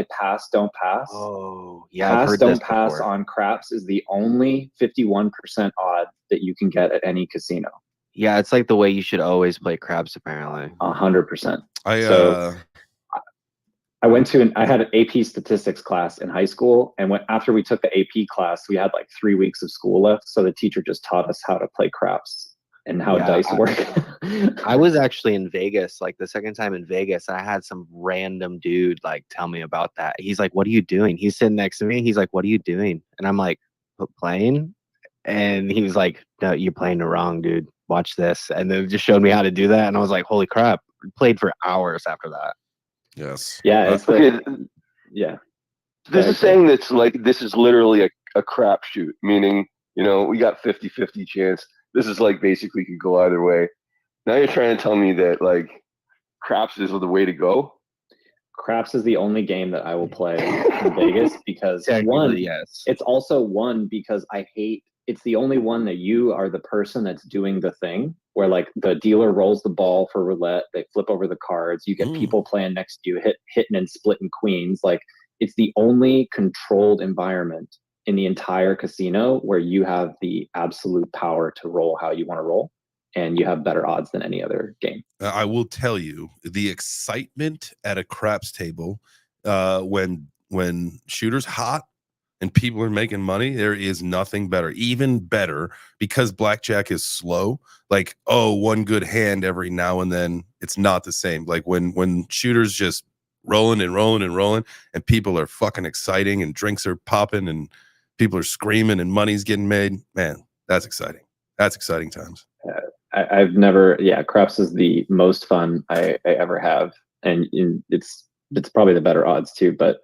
pass, don't pass. Oh, yeah. Pass, don't pass on craps is the only 51% odd that you can get at any casino. Yeah, it's like the way you should always play craps, apparently. 100%. I had an AP statistics class in high school, and after we took the AP class, we had like 3 weeks of school left. So the teacher just taught us how to play craps and how dice work. I was actually in Vegas, like the second time in Vegas, I had some random dude like tell me about that. He's like, "What are you doing?" He's sitting next to me. He's like, "What are you doing?" And I'm like, "Playing." And he was like, "No, you're playing it wrong, dude. Watch this." And then just showed me how to do that. And I was like, "Holy crap." Played for hours after that. Yes. Yeah. Yeah. There's a saying that's like, this is literally a crapshoot, meaning, we got 50-50 chance. This is like basically could go either way. Now you're trying to tell me that like craps is the way to go? Craps is the only game that I will play in Vegas because it's also one because it's the only one that you are the person that's doing the thing where like the dealer rolls the ball for roulette, they flip over the cards, you get people playing next to you, hitting and splitting queens. Like it's the only controlled environment in the entire casino where you have the absolute power to roll how you want to roll, and you have better odds than any other game. I will tell you the excitement at a craps table when shooter's hot and people are making money, there is nothing better. Even better, because blackjack is slow. Like, oh, one good hand every now and then, it's not the same. Like when shooters just rolling and rolling and rolling, and people are fucking exciting, and drinks are popping, and people are screaming, and money's getting made. Man, that's exciting. That's exciting times. I've never, craps is the most fun I ever have, and it's probably the better odds too. But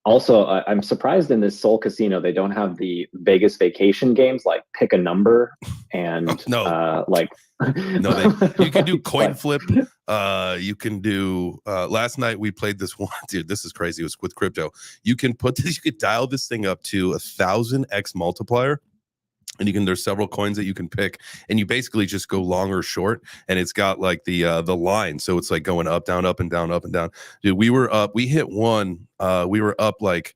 also, I'm surprised in this Seoul casino they don't have the Vegas vacation games like pick a number and you can do coin flip. You can do. Last night we played this one, dude. This is crazy. It was with crypto. You can dial this thing up to 1,000x multiplier. And there's several coins that you can pick, and you basically just go long or short, and it's got like the line, so it's like going up, down, up and down, up and down. Dude, we hit one. We were up like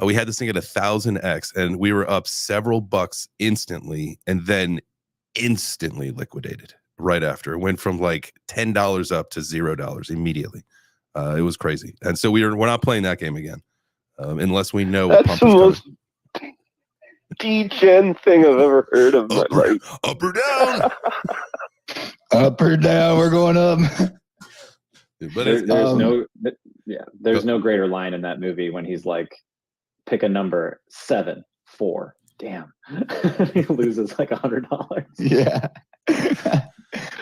we had this thing at 1,000x, and we were up several bucks instantly, and then instantly liquidated right after. It went from like $10 up to $0 immediately. It was crazy, and so we're not playing that game again unless we know what pump is coming. D-gen thing I've ever heard of. Up or down. Up or down, we're going up. But there's no greater line in that movie when he's like, pick a number, 7, 4. Damn. He loses like $100. Yeah.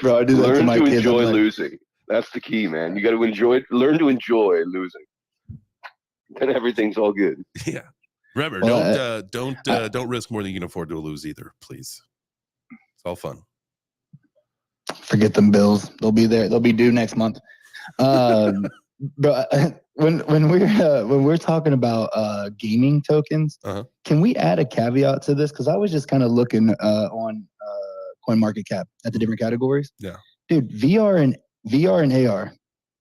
Bro, I do that Learn to my to kids. enjoy losing. That's the key, man. You got to learn to enjoy losing. Then everything's all good. Yeah. Remember, don't risk more than you can afford to lose either, please. It's all fun. Forget them bills. They'll be there. They'll be due next month. Bro, when we're talking about gaming tokens, can we add a caveat to this? Because I was just kind of looking on CoinMarketCap at the different categories. Yeah, dude, VR and AR,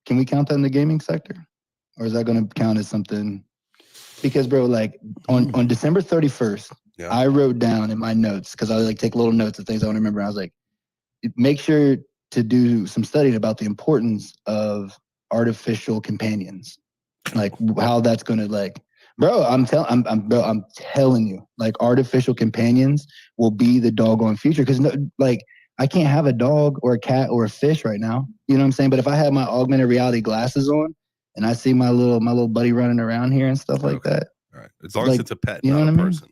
can we count that in the gaming sector, or is that going to count as something? Because, bro, like on December 31st, I wrote down in my notes, because I like take little notes of things I want to remember. I was like, make sure to do some studying about the importance of artificial companions, like how that's going to bro. I'm telling you, like artificial companions will be the doggone future. Because I can't have a dog or a cat or a fish right now. You know what I'm saying? But if I have my augmented reality glasses on, and I see my little buddy running around here and stuff like that. All right. As long as it's a pet, you know not what a I mean? person.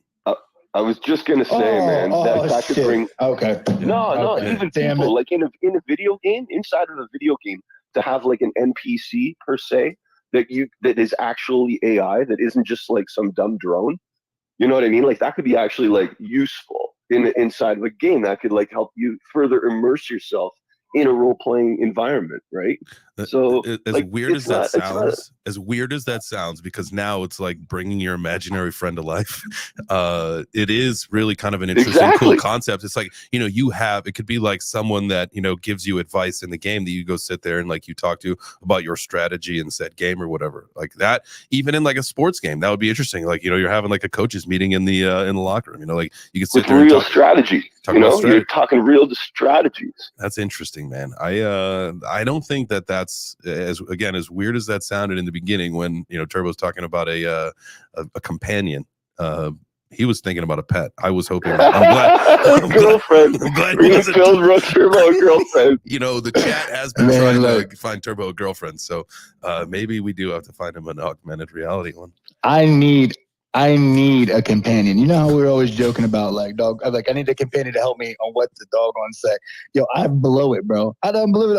I was just gonna say, man, that could bring. Okay. No, even people like in a video game, inside of a video game, to have like an NPC per se that is actually AI, that isn't just like some dumb drone. You know what I mean? Like that could be actually like useful inside of a game. That could like help you further immerse yourself in a role-playing environment, right? So as weird as that sounds, because now it's like bringing your imaginary friend to life. It is really kind of an interesting, cool concept. It's like, it could be like someone that, gives you advice in the game that you go sit there and like you talk to about your strategy in said game or whatever like that. Even in like a sports game, that would be interesting. Like, you're having like a coach's meeting in the locker room, like you could sit there real and strategy, you're talking real strategies. That's interesting, man. I don't think that's as weird as that sounded in the beginning when Turbo's talking about a companion. He was thinking about a pet. I was hoping. I'm girlfriend. I'm glad he wasn't. Turbo a girlfriend. The chat has been trying to find Turbo a girlfriend, so maybe we do have to find him an augmented reality one. I need a companion. You know how we were always joking about like dog. I'm like, I need a companion to help me on what the doggone say. Yo, I blow it, bro. I done blew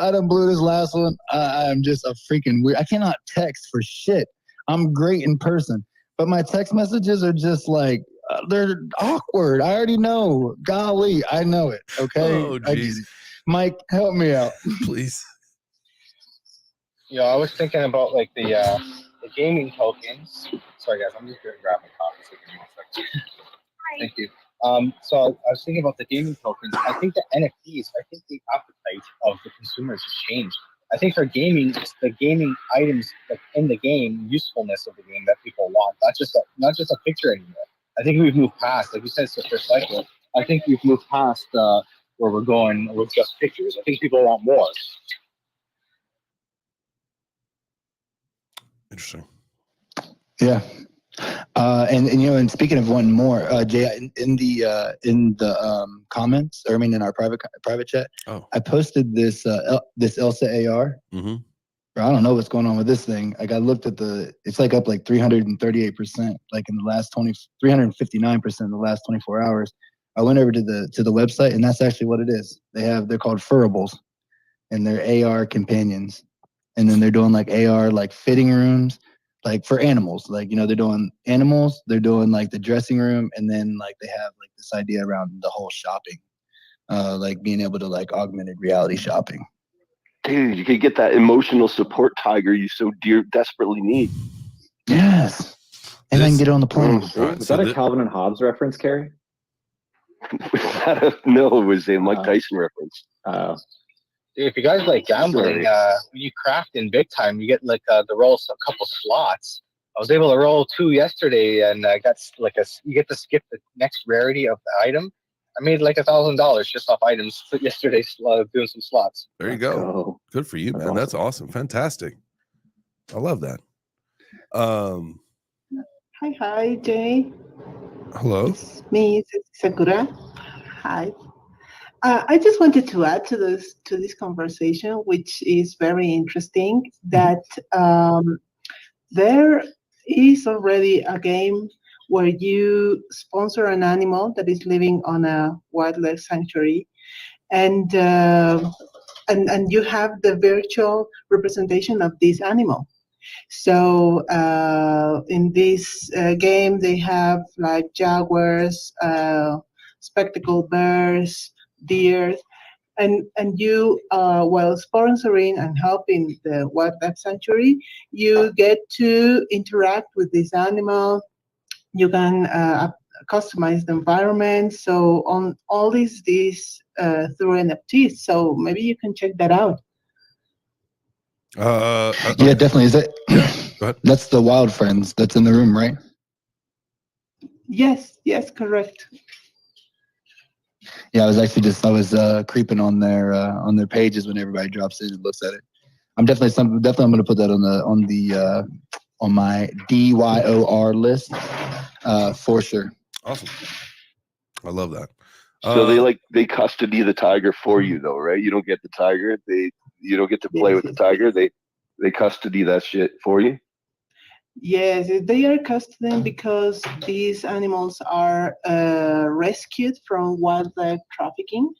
this last one. I'm just a freaking weird. I cannot text for shit. I'm great in person, but my text messages are just like they're awkward. I already know. Golly, I know it. Okay. Oh, geez. Mike, help me out, please. I was thinking about like the gaming tokens. Sorry guys, I'm just going to grab my coffee. So give me 1 second. Thank you. So I was thinking about the gaming tokens. I think the NFTs, the appetite of the consumers has changed. I think for gaming, it's the gaming items like in the game, usefulness of the game that people want, not just a picture anymore. I think we've moved past, like you said, it's the first cycle. I think we've moved past where we're going with just pictures. I think people want more. Interesting. Yeah. And you know, and speaking of one more, Jay, in the comments, or I mean in our private chat, I posted this this Elsa AR. Mm-hmm. I don't know what's going on with this thing. Like I looked at it's like up like 338%, like in the last 359% in the last 24 hours. I went over to the website, and that's actually what it is. They're called furrables, and they're AR companions, and then they're doing like AR like fitting rooms, like for animals. Like, you know, they're doing animals, they're doing like the dressing room, and then like they have like this idea around the whole shopping, like being able to like augmented reality shopping. Dude, you could get that emotional support tiger you so desperately need. Yes. And then get on the plane. Was that a Calvin and Hobbes reference, Kerry? No, it was a Mike Tyson reference. If you guys like gambling, when you craft in big time, you get like the rolls a couple slots. I was able to roll 2 yesterday, and I got like you get to skip the next rarity of the item. I made like $1,000 just off items yesterday, doing some slots. There you go. Good for you, man. That's awesome. Fantastic. I love that. Hi, Jay. Hello. It's me, Sakura. Hi. I just wanted to add to this conversation, which is very interesting, that there is already a game where you sponsor an animal that is living on a wildlife sanctuary, and you have the virtual representation of this animal. So in this game, they have like jaguars, spectacled bears, deer, and you, while sponsoring and helping the wildlife sanctuary, you get to interact with this animal. You can customize the environment. So on all these through NFTs. So maybe you can check that out. Yeah, definitely. Is that? Yeah. That's the Wild Friends that's in the room, right? Yes, correct. Yeah, I was creeping on their pages when everybody drops in and looks at it. I'm definitely I'm going to put that on my DYOR list for sure. Awesome. I love that. So they custody the tiger for you though, right? You don't get the tiger. You don't get to play with the tiger. They custody that shit for you. Yes, they are custodying because these animals are rescued from wildlife trafficking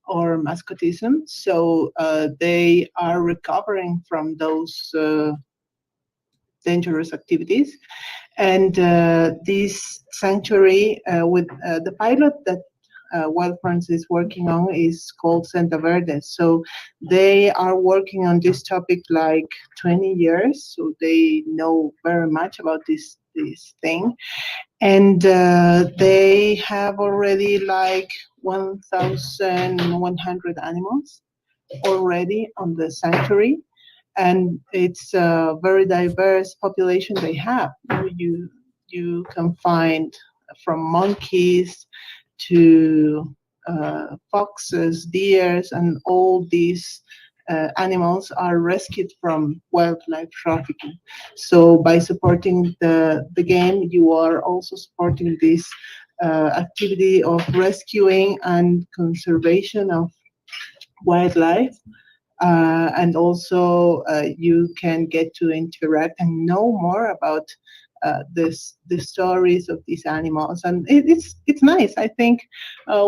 or mascotism. So they are recovering from those dangerous activities. And this sanctuary with the pilot that Wild Friends is working on is called Santa Verde. So they are working on this topic like 20 years. So they know very much about this thing. And they have already like 1,100 animals already on the sanctuary. And it's a very diverse population they have. You can find from monkeys to foxes, deers, and all these animals are rescued from wildlife trafficking. So by supporting the game, you are also supporting this activity of rescuing and conservation of wildlife. And also you can get to interact and know more about the stories of these animals, and it's nice. I think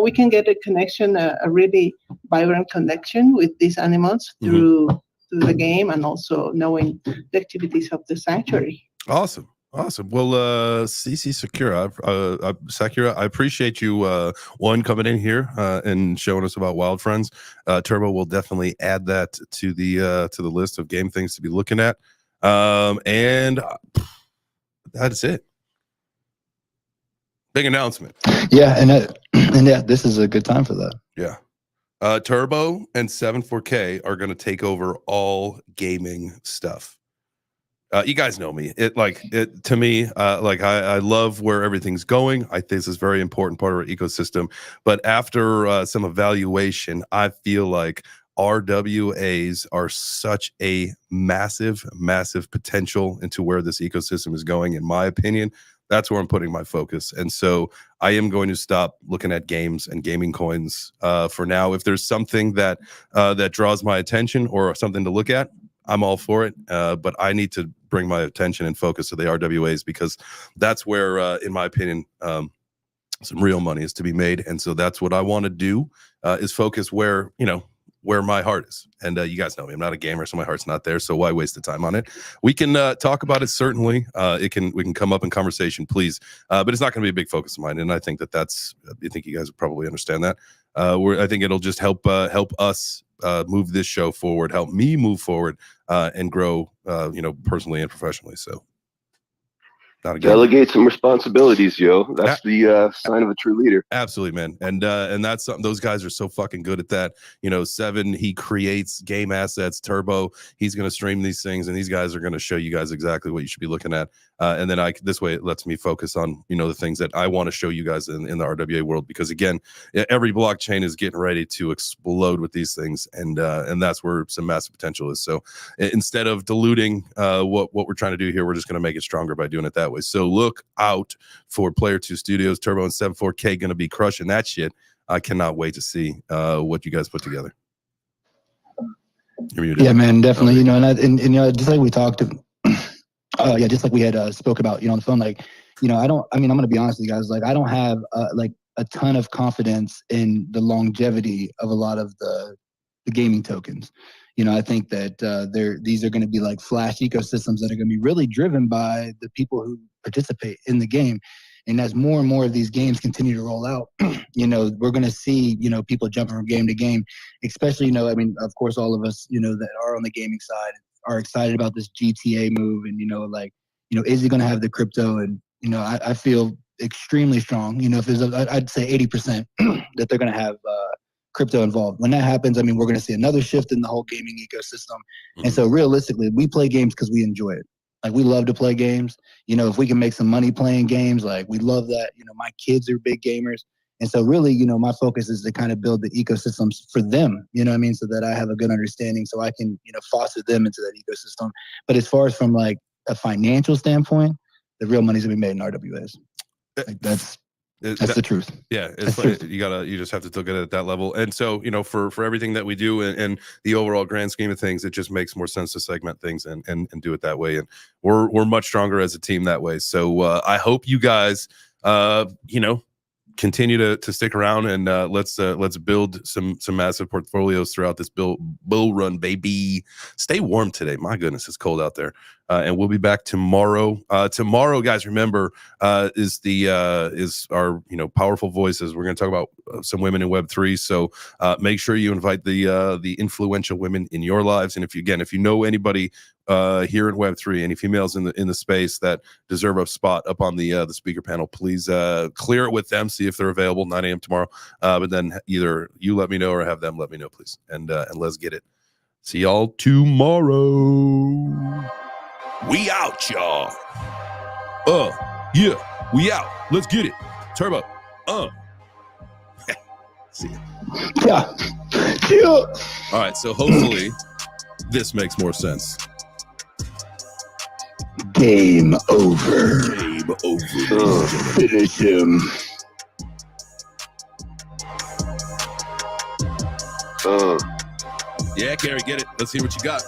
we can get a connection, a really vibrant connection with these animals through the game, and also knowing the activities of the sanctuary. Awesome. Well, CC Sakura, I appreciate you coming in here and showing us about Wild Friends. Turbo will definitely add that to the list of game things to be looking at. And that's it. Big announcement. Yeah, and yeah, this is a good time for that. Yeah. Turbo and 74K are going to take over all gaming stuff. You guys know me. To me, I love where everything's going. I think this is a very important part of our ecosystem. But after some evaluation, I feel like RWAs are such a massive, massive potential into where this ecosystem is going. In my opinion, that's where I'm putting my focus. And so I am going to stop looking at games and gaming coins for now. If there's something that draws my attention or something to look at, I'm all for it. But I need to bring my attention and focus to the RWAs, because that's where, in my opinion, some real money is to be made. And so that's what I want to do, is focus where my heart is. And you guys know me, I'm not a gamer, so my heart's not there. So why waste the time on it? We can talk about it, certainly. We can come up in conversation, please. But it's not going to be a big focus of mine. And I think I think you guys will probably understand that. I think it'll just help us move this show forward, help me move forward, and grow, personally and professionally. So. Delegate some responsibilities, yo. That's the sign of a true leader. Absolutely, man. And that's something. Those guys are so fucking good at that. Seven, he creates game assets. Turbo, he's going to stream these things, and these guys are going to show you guys exactly what you should be looking at. And then this way it lets me focus on the things that I want to show you guys in the RWA world, because again, every blockchain is getting ready to explode with these things, and that's where some massive potential is. So instead of diluting what we're trying to do here, we're just going to make it stronger by doing it that way. So look out for Player 2 Studios. Turbo and 74K going to be crushing that shit. I cannot wait to see what you guys put together. Yeah, man, definitely. And just like we talked, just like we had spoke about, on the phone, I'm going to be honest with you guys. I don't have a ton of confidence in the longevity of a lot of the gaming tokens. I think that these are going to be like flash ecosystems that are going to be really driven by the people who participate in the game. And as more and more of these games continue to roll out, we're going to see, people jumping from game to game, especially, of course, all of us, that are on the gaming side are excited about this GTA move. And, is he going to have the crypto? And, I feel extremely strong, if there's I'd say 80% that they're going to have crypto involved. When that happens, we're going to see another shift in the whole gaming ecosystem. Mm-hmm. And so realistically, we play games because we enjoy it. We love to play games. If we can make some money playing games, we love that. My kids are big gamers. And so really, my focus is to kind of build the ecosystems for them, so that I have a good understanding, so I can, foster them into that ecosystem. But as far as from a financial standpoint, the real money's gonna be made in RWAs. That's the truth. Yeah, you just have to look at it at that level. And so, for everything that we do and the overall grand scheme of things, it just makes more sense to segment things and do it that way. And we're much stronger as a team that way. So I hope you guys continue to stick around, and let's build some massive portfolios throughout this bull run, baby. Stay warm today. My goodness, it's cold out there. And we'll be back tomorrow. Tomorrow, guys, remember, is our powerful voices. We're going to talk about some women in Web3. So make sure you invite the influential women in your lives. And if you know anybody here in Web3, any females in the space that deserve a spot up on the speaker panel, please clear it with them. See if they're available 9 a.m. tomorrow. But then either you let me know or have them let me know, please. And let's get it. See y'all tomorrow. We out, y'all. Yeah, we out. Let's get it. Turbo. See ya. Yeah. All right, so hopefully this makes more sense. Game over. Game over. Finish him. Yeah, Carrie, get it. Let's hear what you got.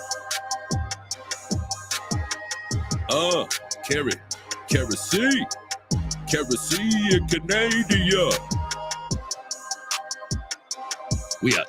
Kerosene in Canada. We out.